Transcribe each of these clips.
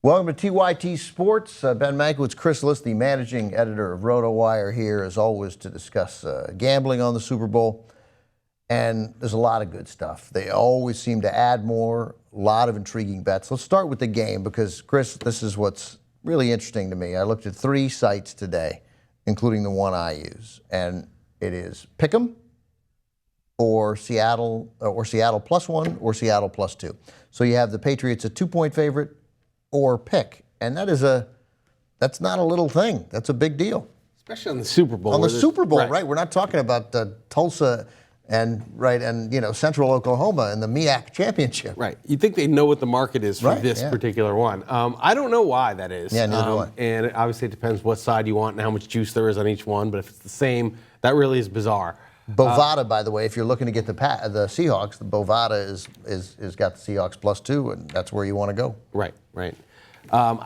Welcome to TYT Sports. Ben Mankiewicz, Chris Liss, the managing editor of RotoWire, here as always to discuss gambling on the Super Bowl. And there's a lot of good stuff. They always seem to add more, a lot of intriguing bets. Let's start with the game because, Chris, this is what's really interesting to me. I looked at 3 sites today, including the one I use, and it is Pick'em or Seattle +1 or Seattle +2. So you have the Patriots a 2-point favorite or pick, and that's not a little thing. That's a big deal, especially on the Super Bowl. On the Super Bowl, right? We're not talking about Tulsa and Central Oklahoma in the MEAC championship, right? You think they know what the market is for this particular one? I don't know why that is. Yeah, neither do I. And obviously, it depends what side you want and how much juice there is on each one. But if it's the same, that really is bizarre. Bovada, by the way, if you're looking to get the Seahawks, the Bovada is got the Seahawks +2, and that's where you want to go. Right.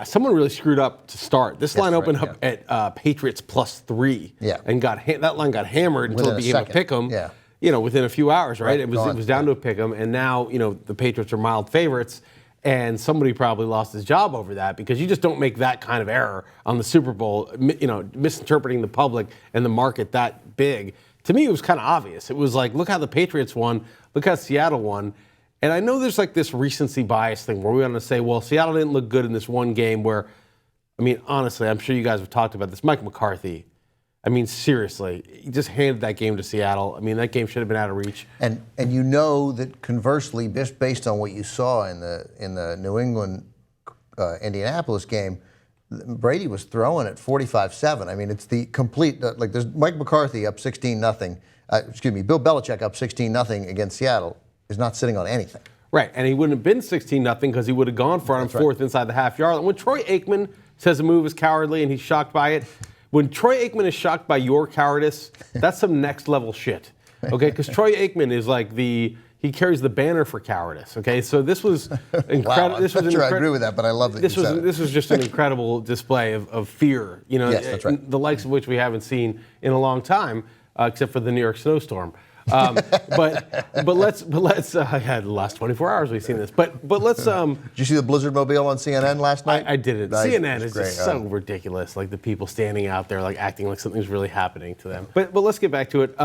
Someone really screwed up to start. This line opened up at Patriots +3, and that line got hammered until it became a pick'em. Yeah. Within a few hours, right? It was down to a pick'em, and now the Patriots are mild favorites, and somebody probably lost his job over that because you just don't make that kind of error on the Super Bowl. Misinterpreting the public and the market that big. To me, it was kind of obvious. It was like, look how the Patriots won, look how Seattle won. And I know there's like this recency bias thing where we want to say, well, Seattle didn't look good in this one game where, honestly, I'm sure you guys have talked about this. Mike McCarthy, seriously, he just handed that game to Seattle. That game should have been out of reach. And you know that conversely, just based on what you saw in the New England Indianapolis game, Brady was throwing at 45-7. It's the complete, there's Mike McCarthy up 16-0. Bill Belichick up 16-0 against Seattle is not sitting on anything. Right, and he wouldn't have been 16-0 because he would have gone for it on fourth inside the half-yard. When Troy Aikman says a move is cowardly and he's shocked by it, when Troy Aikman is shocked by your cowardice, that's some next-level shit, okay? Because Troy Aikman is like he carries the banner for cowardice, okay? So this was incredible. Wow, I'm not sure I agree with that, but I love that this was just an incredible display of fear, Yes, that's right. The likes of which we haven't seen in a long time, except for the New York snowstorm. But let's I had the last 24 hours we've seen this. But let's Did you see the Blizzard Mobile on CNN last night? I didn't. CNN is just so ridiculous, like the people standing out there like acting like something's really happening to them. But let's get back to it.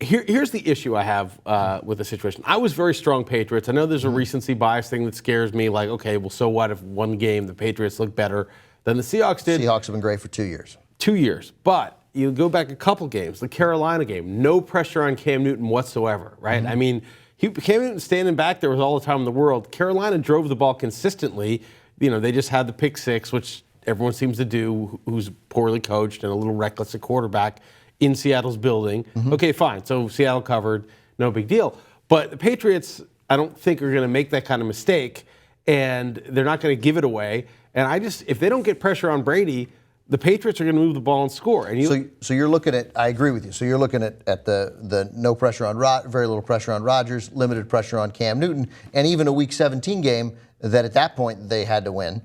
Here's the issue I have with the situation. I was very strong Patriots. I know there's a recency bias thing that scares me, like, okay, well, so what if one game the Patriots look better than the Seahawks did? Seahawks have been great for 2 years. 2 years. But you go back a couple games, the Carolina game, no pressure on Cam Newton whatsoever, right? Cam Newton standing back there with all the time in the world. Carolina drove the ball consistently. They just had the pick six, which everyone seems to do, who's poorly coached and a little reckless at quarterback in Seattle's building. Okay, fine. So Seattle covered, no big deal. But the Patriots, I don't think are going to make that kind of mistake, and they're not going to give it away. And if they don't get pressure on Brady, the Patriots are going to move the ball and score. And so you're looking at, I agree with you. So you're looking at the no pressure on very little pressure on Rodgers, limited pressure on Cam Newton, and even a Week 17 game that at that point they had to win,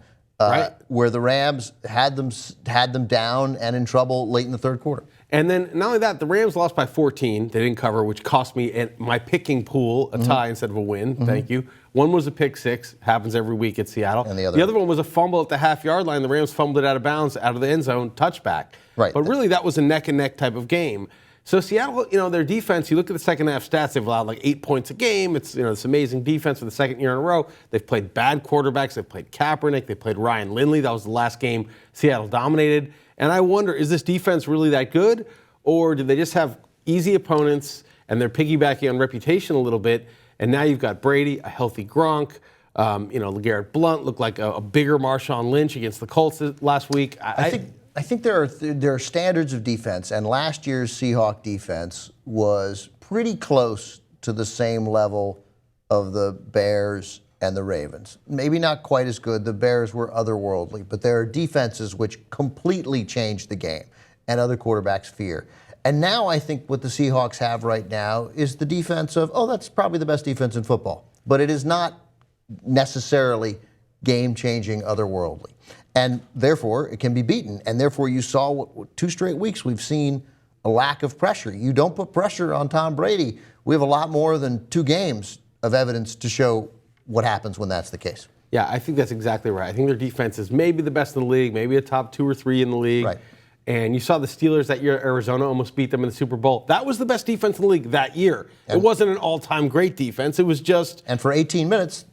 where the Rams had them down and in trouble late in the third quarter. And then not only that, the Rams lost by 14. They didn't cover, which cost me my picking pool a tie instead of a win. Thank you. One was a pick six, happens every week at Seattle. And the other one was a fumble at the half-yard line. The Rams fumbled it out of bounds, out of the end zone, touchback. Right. But really, that was a neck-and-neck type of game. So Seattle, their defense, you look at the second half stats, they've allowed like 8 points a game. It's, this amazing defense for the second year in a row. They've played bad quarterbacks. They've played Kaepernick. They played Ryan Lindley. That was the last game Seattle dominated. And I wonder, is this defense really that good? Or did they just have easy opponents and they're piggybacking on reputation a little bit? And now you've got Brady, a healthy Gronk. LeGarrette Blount looked like a bigger Marshawn Lynch against the Colts last week. I think there are standards of defense, and last year's Seahawks defense was pretty close to the same level of the Bears and the Ravens. Maybe not quite as good. The Bears were otherworldly, but there are defenses which completely changed the game and other quarterbacks fear. And now I think what the Seahawks have right now is the defense of, that's probably the best defense in football. But it is not necessarily game-changing otherworldly. And therefore, it can be beaten. And therefore, you saw 2 straight weeks we've seen a lack of pressure. You don't put pressure on Tom Brady. We have a lot more than 2 games of evidence to show what happens when that's the case. Yeah, I think that's exactly right. I think their defense is maybe the best in the league, maybe a top 2 or 3 in the league. Right. And you saw the Steelers that year, Arizona almost beat them in the Super Bowl. That was the best defense in the league that year. It wasn't an all-time great defense. It was just... And for 18 minutes,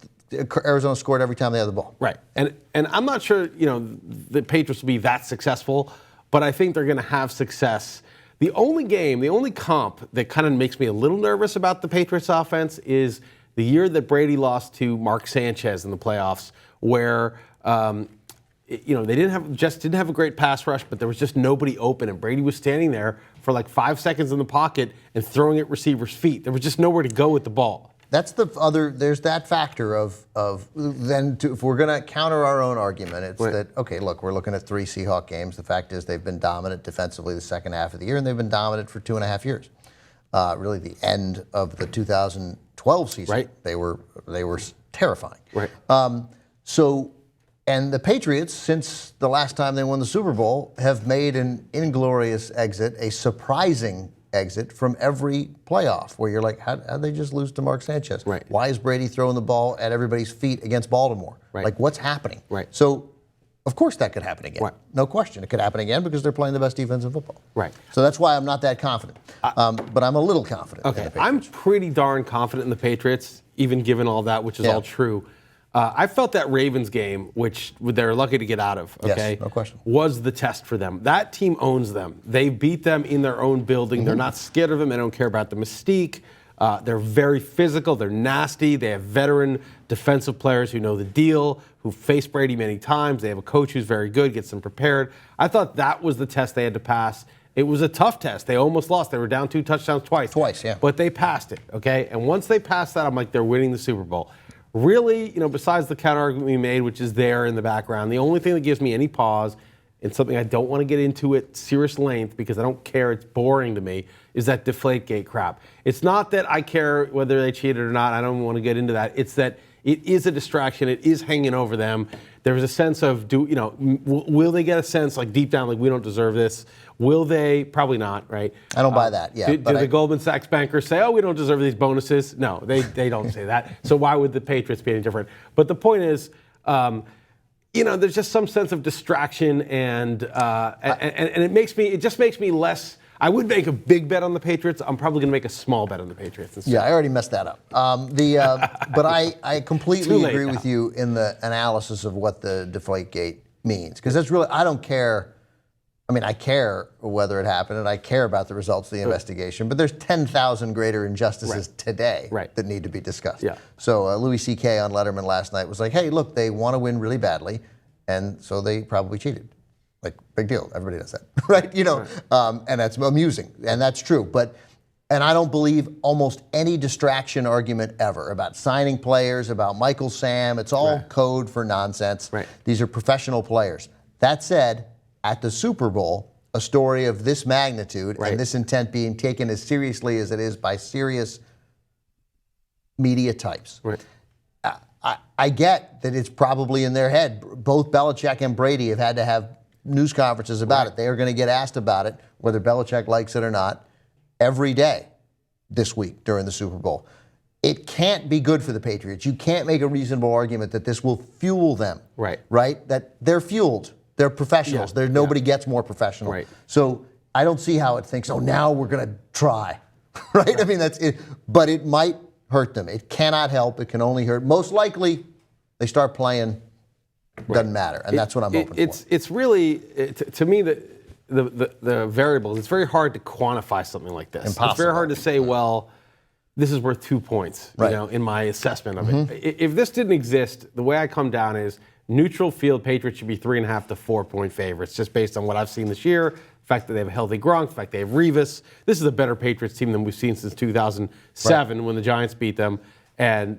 Arizona scored every time they had the ball. Right. And I'm not sure, the Patriots will be that successful, but I think they're going to have success. The only comp that kind of makes me a little nervous about the Patriots offense is the year that Brady lost to Mark Sanchez in the playoffs, where they didn't have a great pass rush, but there was just nobody open, and Brady was standing there for like 5 seconds in the pocket and throwing at receivers' feet. There was just nowhere to go with the ball. That's there's that factor of if we're going to counter our own argument, it's that, okay, look, we're looking at 3 Seahawks games. The fact is they've been dominant defensively the second half of the year, and they've been dominant for 2.5 years. Really the end of the 2012 season. Right. They were terrifying. Right. And the Patriots, since the last time they won the Super Bowl, have made an inglorious exit, a surprising exit from every playoff, where you're like, how'd they just lose to Mark Sanchez? Right. Why is Brady throwing the ball at everybody's feet against Baltimore? Right. Like, what's happening? Right. So, of course that could happen again. Right. No question. It could happen again because they're playing the best defense in football. Right. So that's why I'm not that confident. But I'm a little confident. Okay. In the Patriots. I'm pretty darn confident in the Patriots, even given all that, which is all true. I felt that Ravens game, which they're lucky to get out of, okay, yes, no question, was the test for them. That team owns them. They beat them in their own building. They're not scared of them. They don't care about the mystique. They're very physical. They're nasty. They have veteran defensive players who know the deal, who faced Brady many times. They have a coach who's very good, gets them prepared. I thought that was the test they had to pass. It was a tough test. They almost lost. They were down 2 touchdowns twice. Twice, yeah. But they passed it, okay? And once they passed that, I'm like, they're winning the Super Bowl. Really, besides the counter argument we made, which is there in the background, the only thing that gives me any pause, and something I don't want to get into at serious length because I don't care, it's boring to me, is that Deflategate crap. It's not that I care whether they cheated or not. I don't want to get into that. It's that it is a distraction. It is hanging over them. There's a sense of, will they get a sense, like deep down, like we don't deserve this? Will they? Probably not, right? I don't buy that, yeah. Do the Goldman Sachs bankers say, we don't deserve these bonuses? No, they don't say that. So why would the Patriots be any different? But the point is, there's just some sense of distraction, and it just makes me less. I would make a big bet on the Patriots. I'm probably going to make a small bet on the Patriots instead. Yeah, I already messed that up. But I completely agree with you in the analysis of what the Deflategate means, because that's really, I don't care. I mean, I care whether it happened, and I care about the results of the investigation, but there's 10,000 greater injustices today that need to be discussed. Yeah. So Louis C.K. on Letterman last night was like, hey, look, they want to win really badly, and so they probably cheated. Like, big deal. Everybody does that, right? And that's amusing, and that's true. And I don't believe almost any distraction argument ever about signing players, about Michael Sam. It's all code for nonsense. Right. These are professional players. That said, at the Super Bowl, a story of this magnitude and this intent being taken as seriously as it is by serious media types. Right. I get that it's probably in their head. Both Belichick and Brady have had to have news conferences about it. They are going to get asked about it, whether Belichick likes it or not, every day this week during the Super Bowl. It can't be good for the Patriots. You can't make a reasonable argument that this will fuel them. Right? That they're fueled. They're professionals. Nobody gets more professional. Right. So I don't see how it thinks, now we're going to try. Right? I mean, that's it. But it might hurt them. It cannot help. It can only hurt. Most likely, they start playing. Doesn't matter. And that's what I'm hoping for. It's really, to me, the variables, it's very hard to quantify something like this. Impossible. It's very hard to say, this is worth 2 points, in my assessment of it. If this didn't exist, the way I come down is, neutral field, Patriots should be 3.5 to 4 point favorites, just based on what I've seen this year. The fact that they have a healthy Gronk, the fact they have Revis. This is a better Patriots team than we've seen since 2007 when the Giants beat them. And,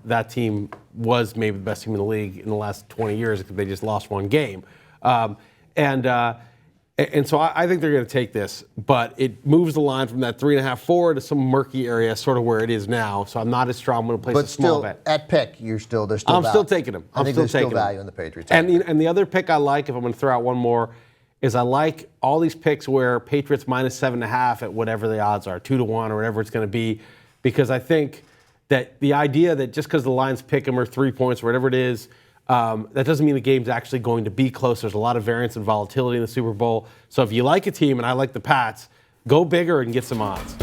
that team was maybe the best team in the league in the last 20 years because they just lost one game. And so I think they're going to take this, but it moves the line from that 3.5, 4 to some murky area, sort of where it is now. So I'm not as strong. I'm going to place a small bet. But still, at pick, there's still value. I'm still taking them. I think there's still value in the Patriots. And the other pick I like, if I'm going to throw out one more, is I like all these picks where Patriots minus 7.5 at whatever the odds are, 2 to 1 or whatever it's going to be, because I think that the idea that just because the Lions pick them or 3 points or whatever it is, That doesn't mean the game's actually going to be close. There's a lot of variance and volatility in the Super Bowl. So if you like a team, and I like the Pats, go bigger and get some odds.